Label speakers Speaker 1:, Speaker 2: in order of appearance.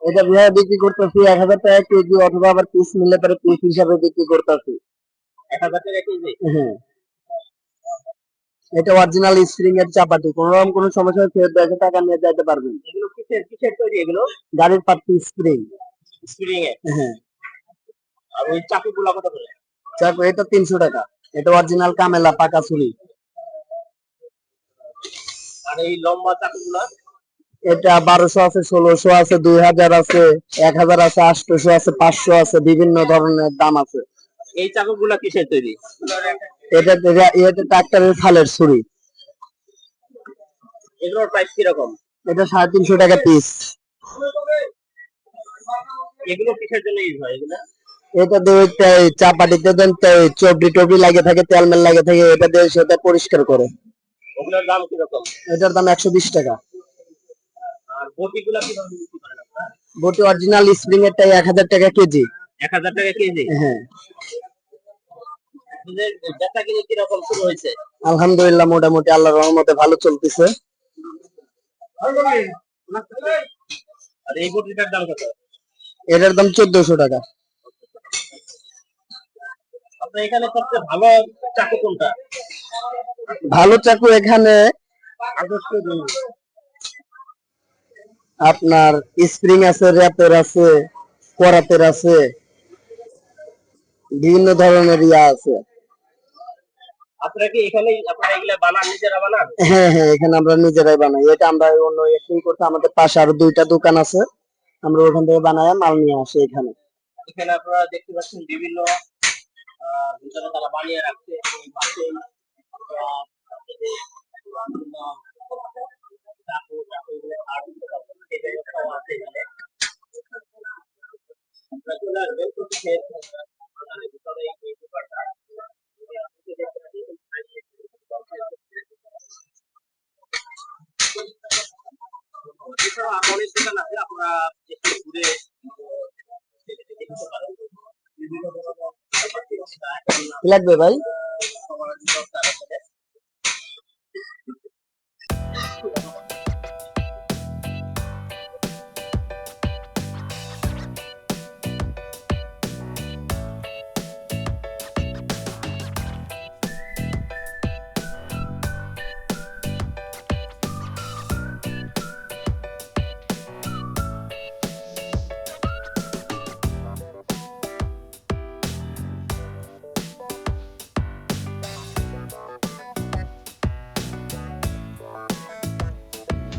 Speaker 1: এটা বিহার বিক্রি করতেছি 1000 টাকা কেজি, অথবা আবার পিস নিলে পরে পিস হিসাবে বিক্রি করতেছি।
Speaker 2: 1000 টাকা কেজি?
Speaker 1: হ্যাঁ, এটা অরিজিনাল স্প্রিং এর চাপাতি, কোন রকম কোনো সমস্যা হলে ফেরত দিয়ে টাকা নিয়ে যেতে পারবেন।
Speaker 2: এগুলো কিসের কিসের তৈরি এগুলো?
Speaker 1: গাড়ির পাতি স্প্রিং।
Speaker 2: স্প্রিং এর?
Speaker 1: হ্যাঁ।
Speaker 2: আর ওই চাকুগুলো কত করে?
Speaker 1: চাকু এটা 300 টাকা, এটা অরিজিনাল কামেলা পাকা ছুরি।
Speaker 2: আর এই লম্বা চাকুগুলো?
Speaker 1: এটা 1200 আছে, 1600 আছে, 2000 আছে, 1000 আছে, 800 আছে, 500 আছে, বিভিন্ন ধরনের দাম আছে।
Speaker 2: এই চাকুগুলো কিসের তৈরি?
Speaker 1: এটা এটা ট্রাক্টরের ফালের ছুরি।
Speaker 2: এগুলোর প্রাইস কিরকম?
Speaker 1: এটা 350 টাকা পিস।
Speaker 2: এগুলো কিসের জন্য ইউজ হয় এগুলো?
Speaker 1: এটা দিয়ে চাপাটিতে দেন চবড়ি টবড়ি লাগে থাকে, তেল মেল লাগে থাকে, এটা দিয়ে সেটা পরিষ্কার করে।
Speaker 2: ওগুলোর দাম কিরকম?
Speaker 1: এটার দাম 120 টাকা।
Speaker 2: আর বটিগুলো কিভাবে বিক্রি করেন আপনারা?
Speaker 1: বটি অরিজিনাল স্প্রিং এরটাই 1000 টাকা কেজি।
Speaker 2: 1000 টাকা কেজি?
Speaker 1: হ্যাঁ।
Speaker 2: বেচা কিনে কিরকম শুরু হয়েছে?
Speaker 1: আলহামদুলিল্লাহ, মোটামুটি আল্লাহর রহমতে ভালো চলতেছে।
Speaker 2: আর এই বটিটার দাম কত?
Speaker 1: এটার দাম 1400 টাকা।
Speaker 2: আপনার এখানে সবচেয়ে ভালো চাকু কোনটা?
Speaker 1: ভালো চাকু এখানে আপনার স্প্রিং আছে, র্যাপের আছে, করাতের আছে, বিভিন্ন ধরনের ইয়া আছে।
Speaker 2: আপনারা কি এখানে আপনারা এগুলা বানান, নিজেরা বানান?
Speaker 1: হ্যাঁ হ্যাঁ, এখানে আমরা নিজেরাই বানাই। এটা আমরা অন্য একই করতে, আমাদের পাশে আরো 2টা দোকান আছে, আমরা ওখান থেকে বানায় মাল নিয়ে আসি এখানে।
Speaker 2: এখানে আপনারা দেখতে পাচ্ছেন বিভিন্ন ভিতরে তারা বানিয়ে রাখছে এবং পাশে চাকু চাকু এগুলো আর এই ব্যবস্থাও আছে এখানে। আপনারা চলে আসবেন কোথেকে ভিতরে এই দোকানটা এছাড়া অনেক দোকান আছে, আপনারা একটু ঘুরে দেখতে পারেন। বিভিন্ন
Speaker 1: কি লাগবে ভাই?
Speaker 2: ধরনের